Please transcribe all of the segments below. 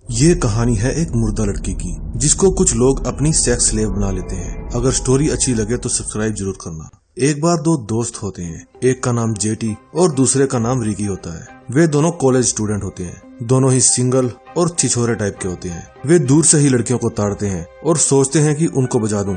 ये कहानी है एक मुर्दा लड़की की जिसको कुछ लोग अपनी सेक्स स्लेव बना लेते हैं। अगर स्टोरी अच्छी लगे तो सब्सक्राइब जरूर करना। एक बार दो दोस्त होते हैं, एक का नाम जेटी और दूसरे का नाम रिकी होता है। वे दोनों कॉलेज स्टूडेंट होते हैं। दोनों ही सिंगल और छिछोरे टाइप के होते हैं। वे दूर से ही लड़कियों को ताड़ते हैं और सोचते हैं कि उनको बजा दूं।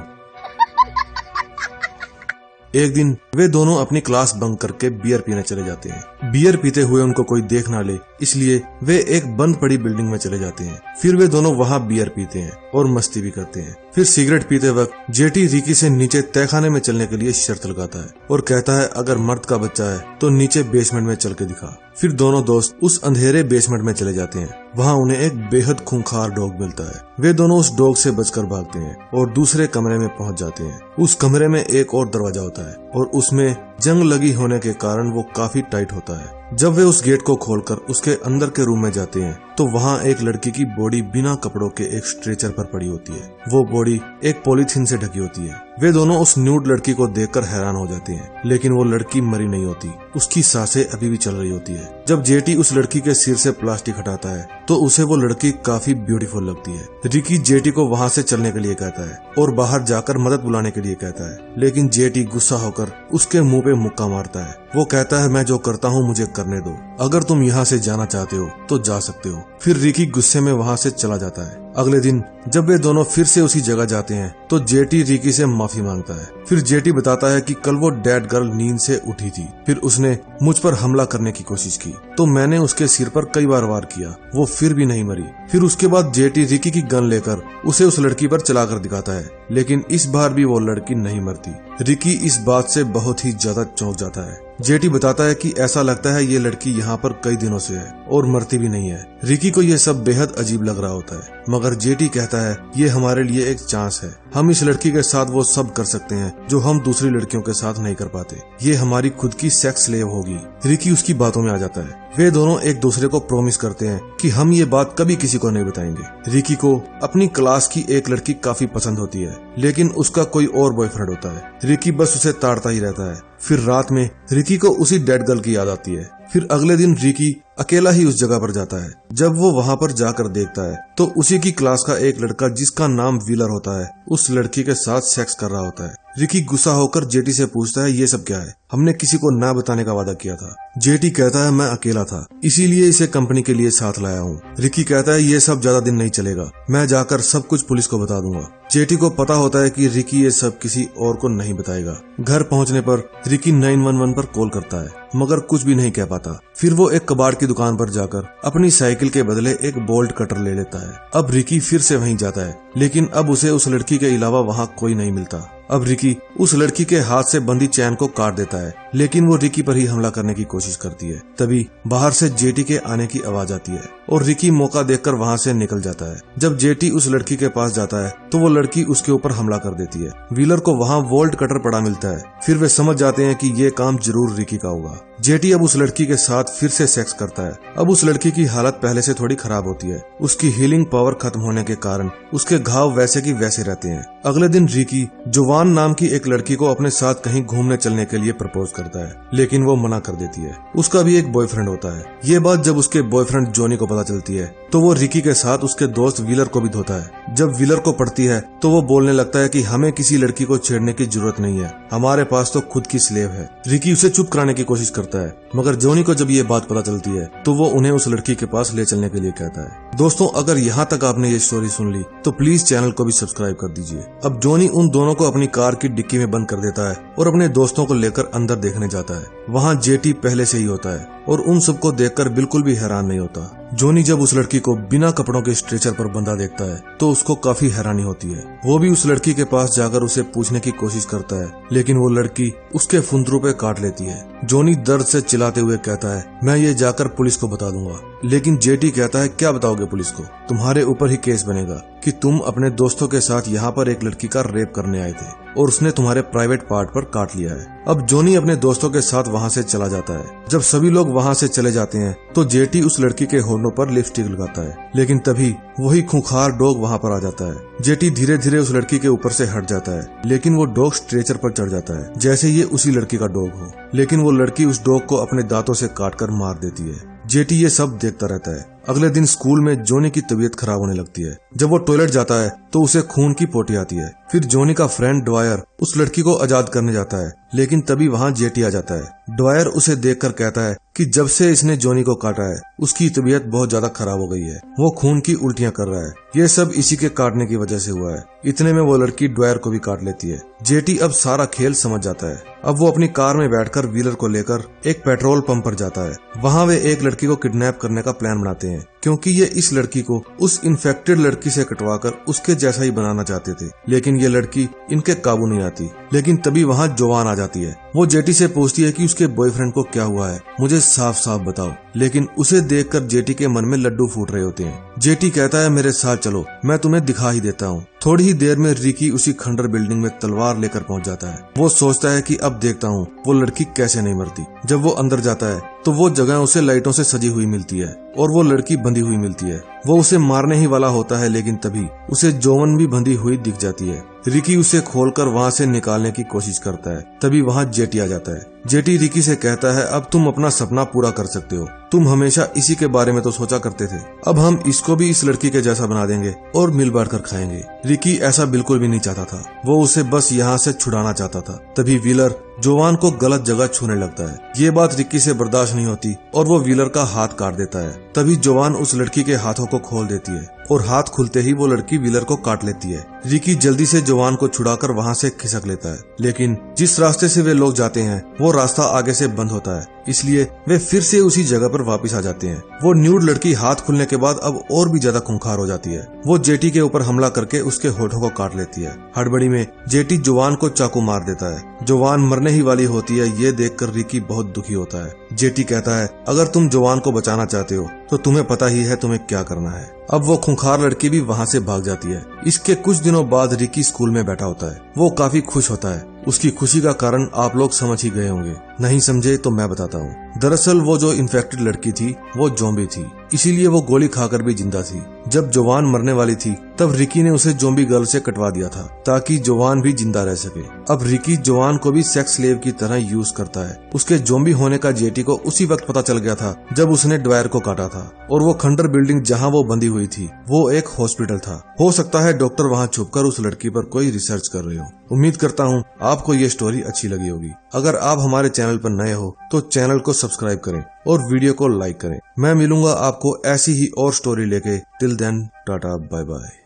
एक दिन वे दोनों अपनी क्लास बंक करके बियर पीने चले जाते हैं। बियर पीते हुए उनको कोई देख ना ले, इसलिए वे एक बंद पड़ी बिल्डिंग में चले जाते हैं। फिर वे दोनों वहां बियर पीते हैं और मस्ती भी करते हैं। फिर सिगरेट पीते वक्त जेटी रिकी से नीचे तहखाने में चलने के लिए शर्त लगाता है और कहता है अगर मर्द का बच्चा है तो नीचे बेसमेंट में चल के दिखा। फिर दोनों दोस्त उस अंधेरे बेसमेंट में चले जाते हैं। वहाँ उन्हें एक बेहद खूंखार डॉग मिलता है। वे दोनों उस डॉग से बचकर भागते हैं और दूसरे कमरे में पहुंच जाते हैं। उस कमरे में एक और दरवाजा होता है और उसमें जंग लगी होने के कारण वो काफी टाइट होता है। जब वे उस गेट को खोलकर उसके अंदर के रूम में जाते हैं तो वहाँ एक लड़की की बॉडी बिना कपड़ों के एक स्ट्रेचर पर पड़ी होती है। वो बॉडी एक पॉलीथीन से ढकी होती है। वे दोनों उस न्यूड लड़की को देखकर हैरान हो जाते हैं, लेकिन वो लड़की मरी नहीं होती। उसकी सांसें अभी भी चल रही होती है। जब जेटी उस लड़की के सिर से प्लास्टिक हटाता है तो उसे वो लड़की काफी ब्यूटीफुल लगती है। रिकी जेटी को वहाँ से चलने के लिए कहता है और बाहर जाकर मदद बुलाने के लिए कहता है, लेकिन जेटी गुस्सा होकर उसके मुंह पे मुक्का मारता है। वो कहता है मैं जो करता हूँ मुझे करने दो, अगर तुम यहाँ से जाना चाहते हो तो जा सकते हो। फिर रिकी गुस्से में वहाँ से चला जाता है। अगले दिन जब वे दोनों फिर से उसी जगह जाते हैं तो जेटी रिकी से माफी मांगता है। फिर जेटी बताता है कि कल वो डेड गर्ल नींद से उठी थी। फिर उसने मुझ पर हमला करने की कोशिश की तो मैंने उसके सिर पर कई बार वार किया, वो फिर भी नहीं मरी। फिर उसके बाद जेटी रिकी की गन लेकर उसे उस लड़की पर चलाकर दिखाता है, लेकिन इस बार भी वो लड़की नहीं मरती। रिकी इस बात से बहुत ही ज्यादा चौंक जाता है। जेटी बताता है कि ऐसा लगता है ये लड़की यहाँ पर कई दिनों से है और मरती भी नहीं है। रिकी को ये सब बेहद अजीब लग रहा होता है, मगर जेटी कहता है ये हमारे लिए एक चांस है। हम इस लड़की के साथ वो सब कर सकते हैं जो हम दूसरी लड़कियों के साथ नहीं कर पाते। ये हमारी खुद की सेक्स स्लेव होगी। रिकी उसकी बातों में आ जाता है। वे दोनों एक दूसरे को प्रॉमिस करते हैं कि हम ये बात कभी किसी को नहीं बताएंगे। रिकी को अपनी क्लास की एक लड़की काफी पसंद होती है, लेकिन उसका कोई और बॉयफ्रेंड होता है। रिकी बस उसे ताड़ता ही रहता है। फिर रात में रिकी को उसी डेड गर्ल की याद आती है। फिर अगले दिन रिकी अकेला ही उस जगह पर जाता है। जब वो वहाँ पर जाकर देखता है तो उसी की क्लास का एक लड़का जिसका नाम व्हीलर होता है उस लड़की के साथ सेक्स कर रहा होता है। रिकी गुस्सा होकर जेटी से पूछता है ये सब क्या है, हमने किसी को ना बताने का वादा किया था। जेटी कहता है मैं अकेला था, इसीलिए इसे कंपनी के लिए साथ लाया हूँ। रिकी कहता है ये सब ज्यादा दिन नहीं चलेगा, मैं जाकर सब कुछ पुलिस को बता दूंगा। जेटी को पता होता है कि रिकी ये सब किसी और को नहीं बताएगा। घर पहुंचने पर रिकी 911 पर कॉल करता है, मगर कुछ भी नहीं कह पाता। फिर वो एक कबाड़ की दुकान पर जाकर अपनी साइकिल के बदले एक बोल्ट कटर ले लेता है। अब रिकी फिर से वहीं जाता है, लेकिन अब उसे उस लड़की के अलावा वहाँ कोई नहीं मिलता। अब रिकी उस लड़की के हाथ से बंधी चैन को काट देता है, लेकिन वो रिकी पर ही हमला करने की कोशिश करती है। तभी बाहर से जेटी के आने की आवाज आती है और रिकी मौका देखकर वहाँ से निकल जाता है। जब जेटी उस लड़की के पास जाता है तो वो लड़की उसके ऊपर हमला कर देती है। व्हीलर को वहाँ वोल्ट कटर पड़ा मिलता है। फिर वे समझ जाते हैं कि ये काम जरूर रिकी का होगा। जेटी अब उस लड़की के साथ फिर से सेक्स करता है। अब उस लड़की की हालत पहले से थोड़ी खराब होती है। उसकी हीलिंग पावर खत्म होने के कारण उसके घाव वैसे की वैसे रहते हैं। अगले दिन रिकी जोवान नाम की एक लड़की को अपने साथ कहीं घूमने चलने के लिए प्रपोज करता है, लेकिन वो मना कर देती है। उसका भी एक बॉयफ्रेंड होता है। ये बात जब उसके बॉयफ्रेंड जॉनी को पता चलती है तो वो रिकी के साथ उसके दोस्त व्हीलर को भी धोता है। जब व्हीलर को पड़ती है तो वो बोलने लगता है कि हमें किसी लड़की को छेड़ने की जरूरत नहीं है, हमारे पास तो खुद की स्लेव है। रिकी उसे चुप कराने की कोशिश करता है, मगर जॉनी को जब ये बात पता चलती है तो वो उन्हें उस लड़की के पास ले चलने के लिए कहता है। दोस्तों, अगर यहाँ तक आपने ये स्टोरी सुन ली तो प्लीज चैनल को भी सब्सक्राइब कर दीजिए। अब जॉनी उन दोनों को अपनी कार की डिक्की में बंद कर देता है और अपने दोस्तों को लेकर अंदर देखने जाता है। वहाँ जेटी पहले से ही होता है और उन सबको देखकर बिल्कुल भी हैरान नहीं होता। जॉनी जब उस लड़की को बिना कपड़ों के स्ट्रेचर पर बंधा देखता है तो उसको काफी हैरानी होती है। वो भी उस लड़की के पास जाकर उसे पूछने की कोशिश करता है, लेकिन वो लड़की उसके फुंदरू पे काट लेती है। जॉनी दर्द से चिल्लाते हुए कहता है मैं ये जाकर पुलिस को बता दूंगा, लेकिन जेटी कहता है क्या बताओगे पुलिस को, तुम्हारे ऊपर ही केस बनेगा कि तुम अपने दोस्तों के साथ यहाँ पर एक लड़की का रेप करने आए थे और उसने तुम्हारे प्राइवेट पार्ट पर काट लिया है। अब जॉनी अपने दोस्तों के साथ वहाँ से चला जाता है। जब सभी लोग वहाँ से चले जाते हैं तो जेटी उस लड़की के होठों पर लिपस्टिक लगाता है, लेकिन तभी वही खूंखार डॉग वहाँ पर आ जाता है। जेटी धीरे धीरे उस लड़की के ऊपर से हट जाता है, लेकिन वो डॉग स्ट्रेचर पर चढ़ जाता है जैसे ये उसी लड़की का डॉग हो, लेकिन वो लड़की उस डॉग को अपने दांतों से काट कर मार देती है। जेटी ये सब देखता रहता है। अगले दिन स्कूल में जॉनी की तबीयत खराब होने लगती है। जब वो टॉयलेट जाता है तो उसे खून की पोटी आती है। फिर जॉनी का फ्रेंड ड्वायर उस लड़की को आजाद करने जाता है, लेकिन तभी वहाँ जेटी आ जाता है। ड्वायर उसे देखकर कहता है कि जब से इसने जॉनी को काटा है उसकी तबीयत बहुत ज्यादा खराब हो गई है, वो खून की उल्टियां कर रहा है। ये सब इसी के काटने की वजह से हुआ है। इतने में वो लड़की ड्वायर को भी काट लेती है। जेटी अब सारा खेल समझ जाता है। अब वो अपनी कार में बैठकर व्हीलर को लेकर एक पेट्रोल पंप पर जाता है। वहाँ वे एक लड़की को किडनैप करने का प्लान बनाते हैं, क्योंकि ये इस लड़की को उस इन्फेक्टेड लड़की से कटवाकर उसके जैसा ही बनाना चाहते थे। लेकिन ये लड़की इनके काबू नहीं आती। लेकिन तभी वहाँ जोवान आ जाती है। वो जेटी से पूछती है कि उसके बॉयफ्रेंड को क्या हुआ है, मुझे साफ साफ बताओ। लेकिन उसे देखकर जेटी के मन में लड्डू फूट रहे होते हैं। जेटी कहता है मेरे साथ चलो, मैं तुम्हें दिखा ही देता हूँ। थोड़ी ही देर में रिकी उसी खंडर बिल्डिंग में तलवार लेकर पहुंच जाता है। वो सोचता है कि अब देखता हूँ वो लड़की कैसे नहीं मरती। जब वो अंदर जाता है तो वो जगह उसे लाइटों से सजी हुई मिलती है और वो लड़की बंधी हुई मिलती है। वो उसे मारने ही वाला होता है, लेकिन तभी उसे जोवन भी बंधी हुई दिख जाती है। रिकी उसे खोलकर वहाँ से निकालने की कोशिश करता है। तभी वहाँ जेटी आ जाता है। जेटी रिकी से कहता है अब तुम अपना सपना पूरा कर सकते हो, तुम हमेशा इसी के बारे में तो सोचा करते थे। अब हम इसको भी इस लड़की के जैसा बना देंगे और मिल बांट कर खाएंगे। रिकी ऐसा बिल्कुल भी नहीं चाहता था, वो उसे बस यहाँ से छुड़ाना चाहता था। तभी व्हीलर जोवान को गलत जगह छूने लगता है। ये बात रिकी से बर्दाश्त नहीं होती और वो व्हीलर का हाथ काट देता है। तभी जोवान उस लड़की के हाथों को खोल देती है और हाथ खुलते ही वो लड़की व्हीलर को काट लेती है। रिकी जल्दी से जोवान को छुड़ाकर वहाँ से खिसक लेता है, लेकिन जिस रास्ते से वे लोग जाते हैं वो रास्ता आगे से बंद होता है, इसलिए वे फिर से उसी जगह पर वापस आ जाते हैं। वो न्यूड लड़की हाथ खुलने के बाद अब और भी ज्यादा खूंखार हो जाती है। वो जेटी के ऊपर हमला करके उसके होठों को काट लेती है। हड़बड़ी में जेटी जोवान को चाकू मार देता है। जोवान मरने ही वाली होती है। ये देखकर रिकी बहुत दुखी होता है। जेटी कहता है अगर तुम जोवान को बचाना चाहते हो तो तुम्हें पता ही है तुम्हें क्या करना है। अब वो खूंखार लड़की भी वहाँ से भाग जाती है। इसके कुछ दिनों बाद रिकी स्कूल में बैठा होता है। वो काफी खुश होता है। उसकी खुशी का कारण आप लोग समझ ही गए होंगे, नहीं समझे तो मैं बताता हूँ। दरअसल वो जो इन्फेक्टेड लड़की थी वो ज़ॉम्बी थी, इसीलिए वो गोली खाकर भी जिंदा थी। जब जोवान मरने वाली थी तब रिकी ने उसे ज़ॉम्बी गर्ल से कटवा दिया था ताकि जोवान भी जिंदा रह सके। अब रिकी जोवान को भी सेक्स स्लेव की तरह यूज करता है। उसके ज़ॉम्बी होने का जेटी को उसी वक्त पता चल गया था जब उसने ड्वायर को काटा था, और वो खंडर बिल्डिंग जहाँ वो बंधी हुई थी वो एक हॉस्पिटल था। हो सकता है डॉक्टर वहाँ छुपकर उस लड़की पर कोई रिसर्च कर रहे हो। उम्मीद करता हूँ आपको ये स्टोरी अच्छी लगी होगी। अगर आप हमारे चैनल पर नए हो तो चैनल को सब्सक्राइब करें और वीडियो को लाइक करें। मैं मिलूंगा आपको ऐसी ही और स्टोरी लेके। Till then tata bye bye.